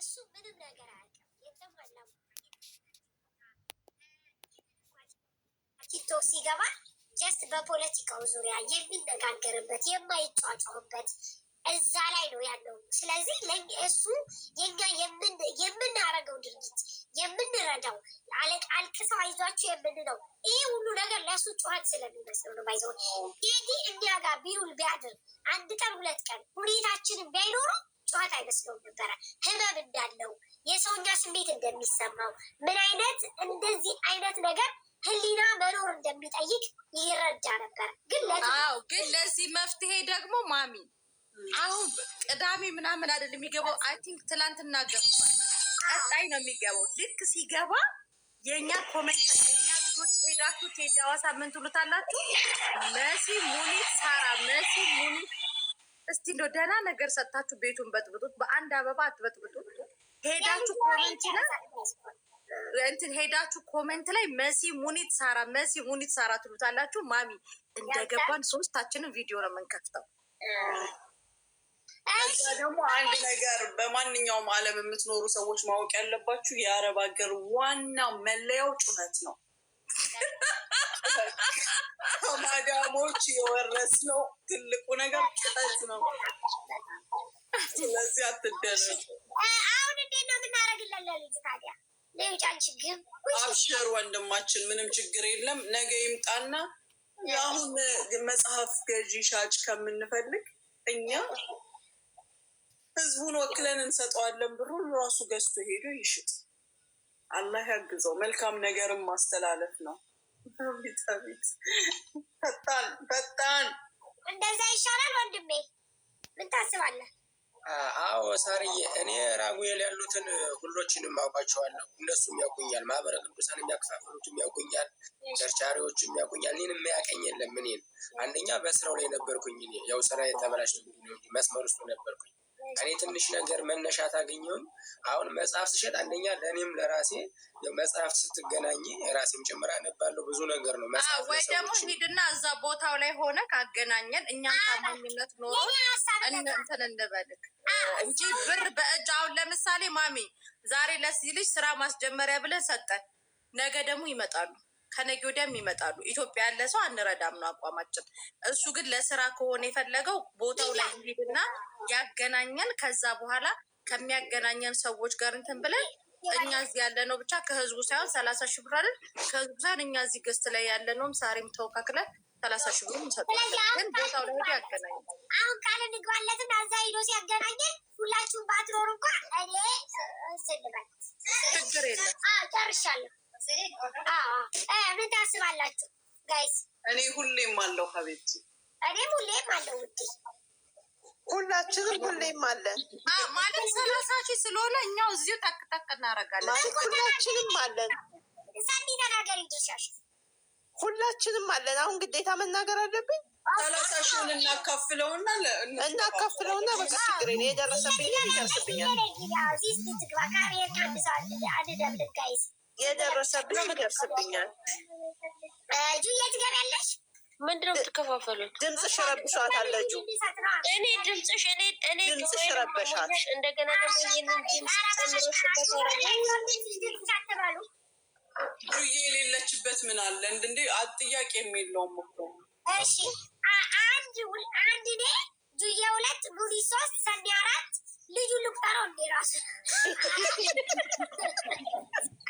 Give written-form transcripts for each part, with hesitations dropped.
እሱ ምንም ነገር አያውቅም። የተሟላ ቲክቶክ ሲገባ ጀስት በፖለቲካው ዙሪያ የሚነጋገርበት የማይጫጫውበት እዛ ላይ ነው ያለው። ስለዚህ እሱ የኛ የምናረገው ድርጊት የምንረዳው አልቅሰው አይዟቸው የምንለው ይህ ሁሉ ነገር ለእሱ ጩኸት ስለሚመስለው ነው። ባይዘው ይህ እኛ ጋር ቢውል ቢያድር አንድ ቀን ሁለት ቀን ሁኔታችንን ቢያይኖሩ ጩኸት አይመስለውም ነበረ። ህመም እንዳለው የሰውኛ ስሜት እንደሚሰማው ምን አይነት እንደዚህ አይነት ነገር ህሊና መኖር እንደሚጠይቅ ይረዳ ነበር። ግን ለዚህ መፍትሄ ደግሞ ማሚ አሁን ቅዳሜ ምናምን አይደል የሚገባው? አይ ቲንክ ትላንትና ገብቷል። ቀጣይ ነው የሚገባው። ልክ ሲገባ የእኛ ኮሜንት የኛ ልጆች ሄዳችሁ ቴዲ ሐዋሳ ምን ትሉታላችሁ? መሲ ሙኒት ሳራ መሲ ሙኒት እስቲ እንደው ደህና ነገር ሰጥታችሁ ቤቱን በጥብጡት። በአንድ አበባ አትበጥብጡት። ሄዳችሁ ኮሜንት ላይ ሄዳችሁ ኮሜንት ላይ መሲ ሙኒት ሳራ መሲ ሙኒት ሳራ ትሉታላችሁ። ማሚ እንደገባን ሶስታችንን ቪዲዮ ነው የምንከፍተው። እዛ ደግሞ አንድ ነገር በማንኛውም ዓለም የምትኖሩ ሰዎች ማወቅ ያለባችሁ የአረብ ሀገር ዋናው መለያው ጩኸት ነው። ከማዳሞች የወረስነው ትልቁ ነገር ጩኸት ነው። ስለዚህ አትደረግ። አሁን እንዴት ነው የምናደርግለን? ለልጅ ታዲያ ችግር አብሽር ወንድማችን፣ ምንም ችግር የለም። ነገ ይምጣና የአሁን መጽሐፍ ገዢ ሻጭ ከምንፈልግ እኛ ህዝቡን ወክለን እንሰጠዋለን። ብሩን ራሱ ገዝቶ ሄዶ ይሽጥ። አላህ ያግዘው። መልካም ነገርም ማስተላለፍ ነው። ቤት ፈጣን እንደዛ ይሻላል። ወንድሜ ምን ታስባለህ? አዎ ሳርዬ፣ እኔ ራጉኤል ያሉትን ሁሎችንም አውቃቸዋለሁ። እነሱም ያውቁኛል። ማህበረ ቅዱሳን የሚያከፋፍሉትም ያውቁኛል። ቸርቻሪዎችም ያውቁኛል። እኔን የሚያቀኝ የለም። እኔን አንደኛ በስራው ላይ ነበርኩኝ። ያው ስራ የተበላሽ መስመር ውስጥ ነበርኩኝ። እኔ ትንሽ ነገር መነሻ ታገኘውም። አሁን መጽሐፍ ስሸጥ አንደኛ ለእኔም ለራሴ መጽሐፍ ስትገናኝ ራሴም ጭምር አነባለሁ። ብዙ ነገር ነው። ወይ ደግሞ ሂድና እዛ ቦታው ላይ ሆነ ካገናኘን እኛም ታማኝነት ኖሮ እንትን እንበልክ እንጂ ብር በእጅ አሁን ለምሳሌ ማሚ ዛሬ ለዚህ ልጅ ስራ ማስጀመሪያ ብለን ሰጠን። ነገ ደግሞ ይመጣሉ፣ ከነገ ወዲያም ይመጣሉ። ኢትዮጵያ ያለ ሰው አንረዳም ነው አቋማችን። እሱ ግን ለስራ ከሆነ የፈለገው ቦታው ላይ ሄድና ያገናኘን። ከዛ በኋላ ከሚያገናኘን ሰዎች ጋር እንትን ብለን እኛ እዚህ ያለ ነው ብቻ ከህዝቡ ሳይሆን 30 ሺህ ብር አይደል? ከህዝቡ ሳይሆን እኛ እዚህ ገስት ላይ ያለ ነውም ሳሪም ተወካክለን 30 ሺህ ብር እንሰጣለን። ግን ቦታው ላይ ሄዶ ያገናኘን። አሁን ቃል እንግባለትና እዛ ሄዶ ሲያገናኘን ሁላችሁም ባትኖሩ እንኳ እኔ ስልበት ችግር የለም። ጨርሻለሁ። ምን ታስባላችሁ ጋይስ? እኔ ሁሌም አለው ከቤት እኔም ሁሌም አለው ውዴ፣ ሁላችንም ሁሌም አለን ማለት 30 ሺህ ስለሆነ እኛው እዚሁ ጠቅጠቅ እናደርጋለን ማለት ሁላችንም አለን። ሰኒ ተናገር እንዲሻሽ ሁላችንም አለን። አሁን ግዴታ መናገር አለብኝ። 30 ሺውን እናካፍለውና በቃ ችግር የደረሰብኝ ይደርስብኛል። የደረሰብኝ ይደርስብኛል። ጁዬ ትገቢያለሽ? ምንድን ነው የምትከፋፈሉት? ድምፅሽ ረብሿታል። ልጁ እኔ ድምፅሽ ረበሻል። እንደገና ደግሞ ይህንን ድምፅ ጨምሮሽበት ጁዬ የሌለችበት ምን አለ እንዴ? ጥያቄ የሚለውም እኮ እሺ። አንድ እኔ ጁዬ 2 ሙዲ 3 ሰኒ 4 ልጁ ልቁጠረው እንዴ ራሱ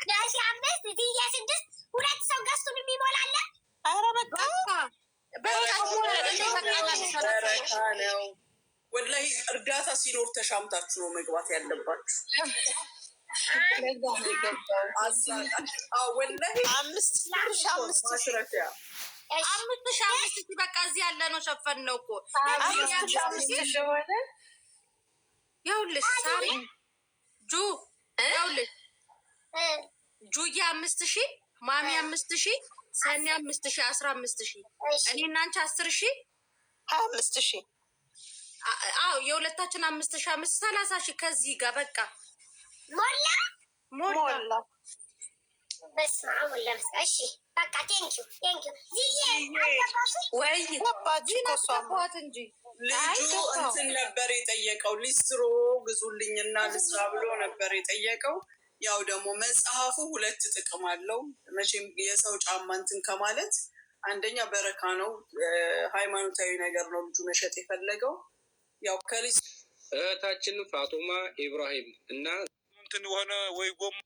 ዳሽ 5 ዲያ 6 ሁለት ሰው ገዝቱን የሚሞላለ። ኧረ በቃ ነው ወላሂ። እርዳታ ሲኖር ተሻምታችሁ ነው መግባት ያለባችሁ። ወላሂ 5,000 በቃ እዚህ ያለ ነው። ሸፈን ነው እኮ ይኸውልሽ ሳሪ ይኸውልሽ ጁዬ 5,000 ማሚ 5,000 ሰኒ 5,000 15,000 እኔ እና አንቺ 10,000 25,000 አዎ የሁለታችን 5,000 30,000 ከዚህ ጋር በቃ ሞላ። በስመ አብ ወወልድ። እሺ በቃ ቴንኪው ወይ ልጁ እንትን ነበር የጠየቀው ሊስትሮ ግዙልኝና ልስራ ብሎ ነበር የጠየቀው። ያው ደግሞ መጽሐፉ ሁለት ጥቅም አለው። መቼም የሰው ጫማ እንትን ከማለት አንደኛ በረካ ነው፣ ሃይማኖታዊ ነገር ነው ልጁ መሸጥ የፈለገው። ያው ከሪስ እህታችን ፋጡማ ኢብራሂም እና እንትን ሆነ ወይ ጎማ